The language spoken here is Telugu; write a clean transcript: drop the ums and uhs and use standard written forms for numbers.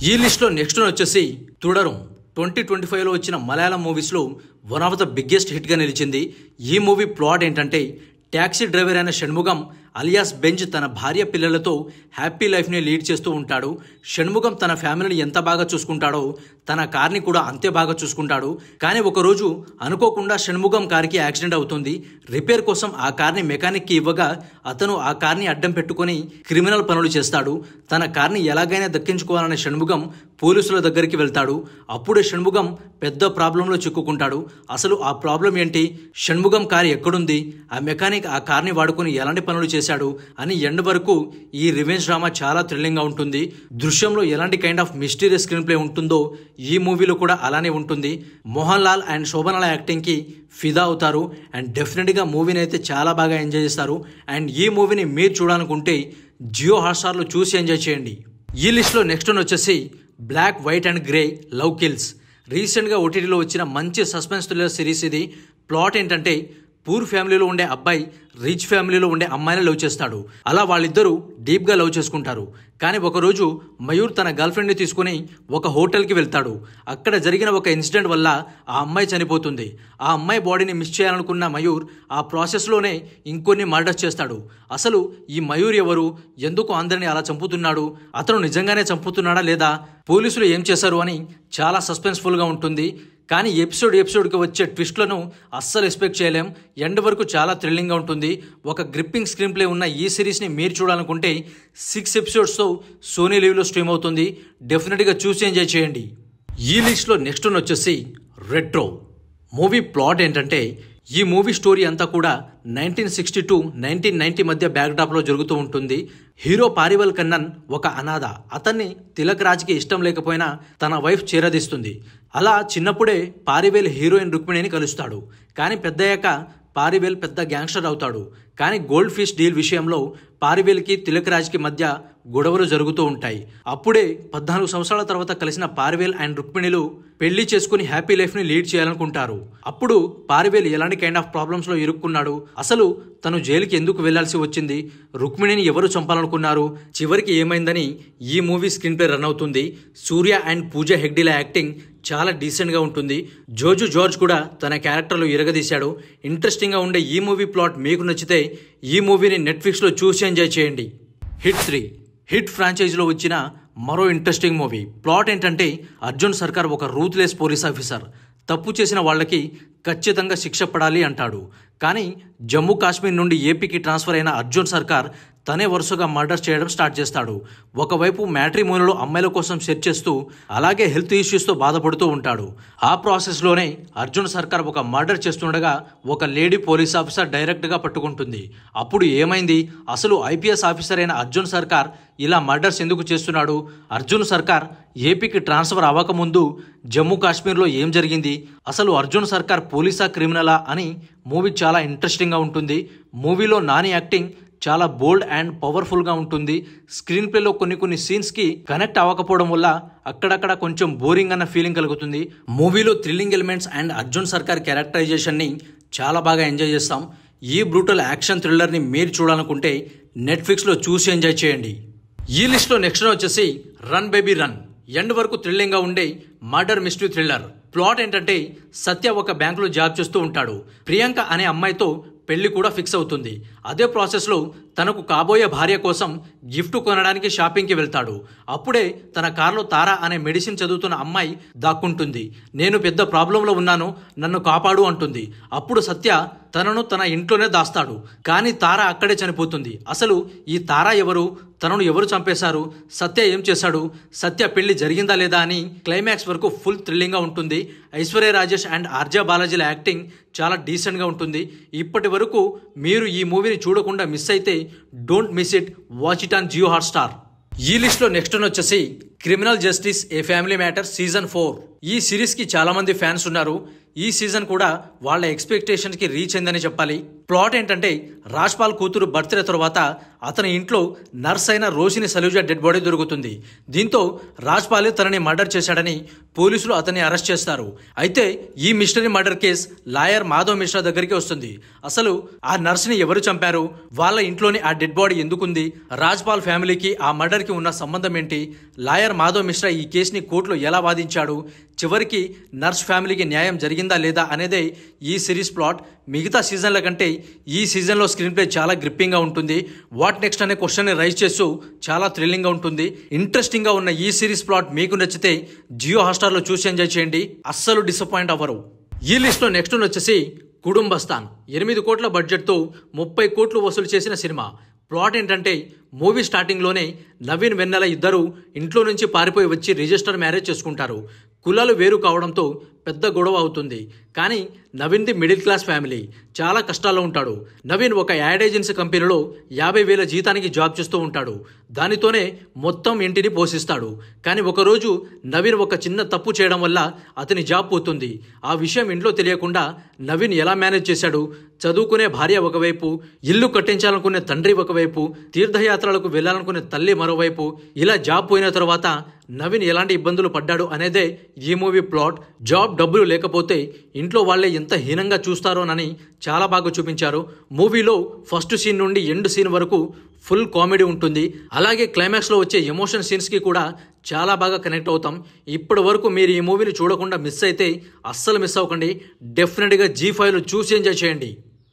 ఈ లిస్ట్లో నెక్స్ట్ వచ్చేసి తుడరం 2025లో వచ్చిన మలయాళం మూవీస్లో వన్ ఆఫ్ ద బిగ్గెస్ట్ హిట్గా నిలిచింది. ఈ మూవీ ప్లాట్ ఏంటంటే ట్యాక్సీ డ్రైవర్ అయిన షణ్ముగం అలియాస్ బెంజ్ తన భార్య పిల్లలతో హ్యాపీ లైఫ్ని లీడ్ చేస్తూ ఉంటాడు. షణ్ముగం తన ఫ్యామిలీని ఎంత బాగా చూసుకుంటాడో తన కార్ని కూడా అంతే బాగా చూసుకుంటాడు. కానీ ఒకరోజు అనుకోకుండా షణ్ముగం కార్కి యాక్సిడెంట్ అవుతుంది. రిపేర్ కోసం ఆ కార్ని మెకానిక్కి ఇవ్వగా అతను ఆ కార్ని అడ్డం పెట్టుకొని క్రిమినల్ పనులు చేస్తాడు. తన కార్ని ఎలాగైనా దక్కించుకోవాలనే షణ్ముగం పోలీసుల దగ్గరికి వెళ్తాడు. అప్పుడే షణ్ముగం పెద్ద ప్రాబ్లంలో చిక్కుకుంటాడు. అసలు ఆ ప్రాబ్లం ఏంటి, షణ్ముగం కారు ఎక్కడుంది, ఆ మెకానిక్ ఆ కార్ని వాడుకొని ఎలాంటి పనులు చేశాడు అని ఎండ్ వరకు ఈ రివెంజ్ డ్రామా చాలా థ్రిల్లింగ్గా ఉంటుంది. దృశ్యంలో ఎలాంటి kind of mysterious screen play ఉంటుందో ఈ మూవీలో కూడా అలానే ఉంటుంది. మోహన్ లాల్ అండ్ శోభనాల యాక్టింగ్కి ఫిదా అవుతారు అండ్ డెఫినెట్గా మూవీని అయితే చాలా బాగా ఎంజాయ్ చేస్తారు. అండ్ ఈ మూవీని మీరు చూడాలనుకుంటే జియో హాట్స్టార్లో చూసి ఎంజాయ్ చేయండి. ఈ లిస్ట్లో నెక్స్ట్ వచ్చేసి black white and grey love kills. రీసెంట్గా ఓటీటీలో వచ్చిన మంచి సస్పెన్స్ థ్రిల్లర్ సిరీస్ ఇది. ప్లాట్ ఏంటంటే పూర్ ఫ్యామిలీలో ఉండే అబ్బాయి రిచ్ ఫ్యామిలీలో ఉండే అమ్మాయిని లవ్ చేస్తాడు. అలా వాళ్ళిద్దరూ డీప్గా లవ్ చేసుకుంటారు. కానీ ఒకరోజు మయూర్ తన గర్ల్ ఫ్రెండ్ని తీసుకుని ఒక హోటల్కి వెళ్తాడు. అక్కడ జరిగిన ఒక ఇన్సిడెంట్ వల్ల ఆ అమ్మాయి చనిపోతుంది. ఆ అమ్మాయి బాడీని మిస్ చేయాలనుకున్న మయూర్ ఆ ప్రాసెస్లోనే ఇంకొన్ని మర్డర్స్ చేస్తాడు. అసలు ఈ మయూర్ ఎవరు, ఎందుకు అందరినీ అలా చంపుతున్నాడు, అతను నిజంగానే చంపుతున్నాడా లేదా, పోలీసులు ఏం చేశారు అని చాలా సస్పెన్స్ఫుల్గా ఉంటుంది. కానీ ఎపిసోడ్కి వచ్చే ట్విస్ట్లను అస్సలు ఎక్స్పెక్ట్ చేయలేం. ఎండ్ వరకు చాలా థ్రిల్లింగ్గా ఉంటుంది. ఒక గ్రిప్పింగ్ స్క్రీన్ ప్లే ఉన్న ఈ సిరీస్ని మీరు చూడాలనుకుంటే 6 ఎపిసోడ్స్తో సోనీ లీవ్లో స్ట్రీమ్ అవుతుంది. డెఫినెట్గా చూసి ఎంజాయ్ చేయండి. ఈ లిస్ట్లో నెక్స్ట్ వచ్చేసి రెట్రో. మూవీ ప్లాట్ ఏంటంటే ఈ మూవీ స్టోరీ అంతా కూడా 1960 - 1990 మధ్య బ్యాక్డ్రాప్లో జరుగుతూ ఉంటుంది. హీరో పారివల్ కన్నన్ ఒక అనాథ. అతన్ని తిలక్ రాజ్కి ఇష్టం లేకపోయినా తన వైఫ్ చేరదీస్తుంది. అలా చిన్నప్పుడే పారివేల్ హీరోయిన్ రుక్మిణిని కలుస్తాడు. కానీ పెద్దయ్యాక పారివేల్ పెద్ద గ్యాంగ్స్టర్ అవుతాడు. కానీ గోల్డ్ ఫిష్ డీల్ విషయంలో పారివేల్కి తిలక్ రాజ్కి మధ్య గొడవలు జరుగుతూ ఉంటాయి. అప్పుడే 14 సంవత్సరాల తర్వాత కలిసిన పారివేల్ అండ్ రుక్మిణిలు పెళ్లి చేసుకుని హ్యాపీ లైఫ్ని లీడ్ చేయాలనుకుంటారు. అప్పుడు పారివేల్ ఎలాంటి కైండ్ ఆఫ్ ప్రాబ్లమ్స్లో ఇరుక్కున్నాడు, అసలు తను జైలుకి ఎందుకు వెళ్లాల్సి వచ్చింది, రుక్మిణిని ఎవరు చంపాలనుకున్నారు, చివరికి ఏమైందని ఈ మూవీ స్క్రీన్ ప్లే రన్ అవుతుంది. సూర్య అండ్ పూజా హెగ్డేల యాక్టింగ్ చాలా డీసెంట్గా ఉంటుంది. జోజు జార్జ్ కూడా తన క్యారెక్టర్లో ఇరగదీశాడు. ఇంట్రెస్టింగ్గా ఉండే ఈ మూవీ ప్లాట్ మీకు నచ్చితే ఈ మూవీని నెట్ఫ్లిక్స్లో చూసి ఎంజాయ్ చేయండి. హిట్ 3 హిట్ ఫ్రాంచైజీలో వచ్చిన మరో ఇంట్రెస్టింగ్ మూవీ. ప్లాట్ ఏంటంటే అర్జున్ సర్కార్ ఒక రూత్లెస్ పోలీస్ ఆఫీసర్. తప్పు చేసిన వాళ్ళకి ఖచ్చితంగా శిక్ష పడాలి అంటాడు. కానీ జమ్మూ కాశ్మీర్ నుండి ఏపీకి ట్రాన్స్ఫర్ అయిన అర్జున్ సర్కార్ తనే వరుసగా మర్డర్స్ చేయడం స్టార్ట్ చేస్తాడు. ఒకవైపు మ్యాట్రిమోనీలో అమ్మాయిల కోసం సెర్చ్ చేస్తూ అలాగే హెల్త్ ఇష్యూస్తో బాధపడుతూ ఉంటాడు. ఆ ప్రాసెస్లోనే అర్జున్ సర్కార్ ఒక మర్డర్ చేస్తుండగా ఒక లేడీ పోలీస్ ఆఫీసర్ డైరెక్ట్గా పట్టుకుంటుంది. అప్పుడు ఏమైంది, అసలు ఐపీఎస్ ఆఫీసర్ అయిన అర్జున్ సర్కార్ ఇలా మర్డర్స్ ఎందుకు చేస్తున్నాడు, అర్జున్ సర్కార్ ఏపీకి ట్రాన్స్ఫర్ అవ్వకముందు జమ్మూ కాశ్మీర్లో ఏం జరిగింది, అసలు అర్జున్ సర్కార్ పోలీసా క్రిమినలా అని మూవీ చాలా ఇంట్రెస్టింగ్గా ఉంటుంది. మూవీలో నాని యాక్టింగ్ చాలా బోల్డ్ అండ్ పవర్ఫుల్గా ఉంటుంది. స్క్రీన్ ప్లేలో కొన్ని సీన్స్కి కనెక్ట్ అవ్వకపోవడం వల్ల అక్కడక్కడ కొంచెం బోరింగ్ అన్న ఫీలింగ్ కలుగుతుంది. మూవీలో థ్రిల్లింగ్ ఎలిమెంట్స్ అండ్ అర్జున్ సర్కార్ క్యారెక్టరైజేషన్ని చాలా బాగా ఎంజాయ్ చేస్తాం. ఈ బ్రూటల్ యాక్షన్ థ్రిల్లర్ని మీరు చూడాలనుకుంటే నెట్ఫ్లిక్స్లో చూసి ఎంజాయ్ చేయండి. ఈ లిస్ట్లో నెక్స్ట్ వచ్చేసి రన్ బేబీ రన్. ఎండ్ వరకు థ్రిల్లింగ్గా ఉండే మర్డర్ మిస్టరీ థ్రిల్లర్. ప్లాట్ ఏంటంటే సత్య ఒక బ్యాంకులో జాబ్ చేస్తూ ఉంటాడు. ప్రియాంక అనే అమ్మాయితో పెళ్లి కూడా ఫిక్స్ అవుతుంది. అదే ప్రాసెస్లో తనకు కాబోయే భార్య కోసం గిఫ్ట్ కొనడానికి షాపింగ్కి వెళ్తాడు. అప్పుడే తన కార్లో తారా అనే మెడిసిన్ చదువుతున్న అమ్మాయి దాక్కుంటుంది. నేను పెద్ద ప్రాబ్లంలో ఉన్నాను, నన్ను కాపాడు అంటుంది. అప్పుడు సత్య తనను తన ఇంట్లోనే దాస్తాడు. కానీ తారా అక్కడే చనిపోతుంది. అసలు ఈ తారా ఎవరు, తనను ఎవరు చంపేశారు, సత్య ఏం చేశాడు, సత్య పెళ్లి జరిగిందా లేదా అని క్లైమాక్స్ వరకు ఫుల్ థ్రిల్లింగ్గా ఉంటుంది. ఐశ్వర్య రాజేష్ అండ్ ఆర్జా బాలాజీల యాక్టింగ్ చాలా డీసెంట్గా ఉంటుంది. ఇప్పటి వరకు మీరు ఈ మూవీని చూడకుండా మిస్ అయితే don't miss it, watch it on Jio Hotstar. ఈ లిస్ట్లో నెక్స్ట్ వచ్చేసి criminal justice a family matter season 4. ఈ సిరీస్కి చాలా మంది ఫ్యాన్స్ ఉన్నారు. ఈ సీజన్ కూడా వాళ్ళ ఎక్స్పెక్టేషన్కి రీచ్ అయిందని చెప్పాలి. ప్లాట్ ఏంటంటే రాజ్పాల్ కూతురు బర్త్డే తర్వాత అతని ఇంట్లో నర్స్ అయిన రోషిని సలూజా డెడ్ బాడీ దొరుకుతుంది. దీంతో రాజ్పాల్ తనని మర్డర్ చేశాడని పోలీసులు అతన్ని అరెస్ట్ చేస్తారు. అయితే ఈ mystery murder case lawyer Madhav Mishra దగ్గరికి వస్తుంది. అసలు ఆ నర్స్ని ఎవరు చంపారు, వాళ్ళ ఇంట్లోని ఆ డెడ్ బాడీ ఎందుకుంది, రాజ్పాల్ ఫ్యామిలీకి ఆ మర్డర్కి ఉన్న సంబంధం ఏంటి, లాయర్ మాధవ్ మిశ్రా ఈ కేసుని కోర్టులో ఎలా వాదించాడు, చివరికి నర్స్ ఫ్యామిలీకి న్యాయం జరిగిందా లేదా అనేదే ఈ సిరీస్ ప్లాట్. మిగతా సీజన్ల కంటే ఈ సీజన్లో స్క్రీన్ ప్లే చాలా గ్రిప్పింగ్గా ఉంటుంది. వాట్ నెక్స్ట్ అనే క్వశ్చన్ని రైజ్ చేస్తూ చాలా థ్రిల్లింగ్గా ఉంటుంది. ఇంట్రెస్టింగ్గా ఉన్న ఈ సిరీస్ ప్లాట్ మీకు నచ్చితే జియో హాట్స్టార్లో చూసి ఎంజాయ్ చేయండి, అస్సలు డిసప్పాయింట్ అవ్వరు. ఈ లిస్ట్లో నెక్స్ట్ వచ్చేసి కుటుంబస్థాన్. 8 కోట్ల బడ్జెట్తో 30 కోట్లు వసూలు చేసిన సినిమా. ప్లాట్ ఏంటంటే మూవీ స్టార్టింగ్లోనే నవీన్ వెన్నెల ఇద్దరు ఇంట్లో నుంచి పారిపోయి వచ్చి రిజిస్టర్ మ్యారేజ్ చేసుకుంటారు. కులాలు వేరు కావడంతో పెద్ద గొడవ అవుతుంది. కానీ నవీన్ది మిడిల్ క్లాస్ ఫ్యామిలీ, చాలా కష్టాల్లో ఉంటాడు. నవీన్ ఒక యాడ్ ఏజెన్సీ కంపెనీలో 50,000 జీతానికి జాబ్ చేస్తూ ఉంటాడు. దానితోనే మొత్తం ఇంటిని పోషిస్తాడు. కానీ ఒకరోజు నవీన్ ఒక చిన్న తప్పు చేయడం వల్ల అతని జాబ్ పోతుంది. ఆ విషయం ఇంట్లో తెలియకుండా నవీన్ ఎలా మేనేజ్ చేశాడు, చదువుకునే భార్య ఒకవైపు, ఇల్లు కట్టించాలనుకునే తండ్రి ఒకవైపు, తీర్థయాత్రలకు వెళ్లాలనుకునే తల్లి మరోవైపు, ఇలా జాబ్ పోయిన తర్వాత నవీన్ ఎలాంటి ఇబ్బందులు పడ్డాడు అనేదే ఈ మూవీ ప్లాట్. జాబ్ డబ్బులు లేకపోతే ఇంట్లో వాళ్ళే ఎంత హీనంగా చూస్తారోనని చాలా బాగా చూపించారు. మూవీలో ఫస్ట్ సీన్ నుండి ఎండ్ సీన్ వరకు ఫుల్ కామెడీ ఉంటుంది. అలాగే క్లైమాక్స్లో వచ్చే ఎమోషన్ సీన్స్కి కూడా చాలా బాగా కనెక్ట్ అవుతాం. ఇప్పటి వరకు మీరు ఈ మూవీని చూడకుండా మిస్ అయితే అస్సలు మిస్ అవ్వకండి. డెఫినెట్గా G5లో చూసి ఎంజాయ్ చేయండి.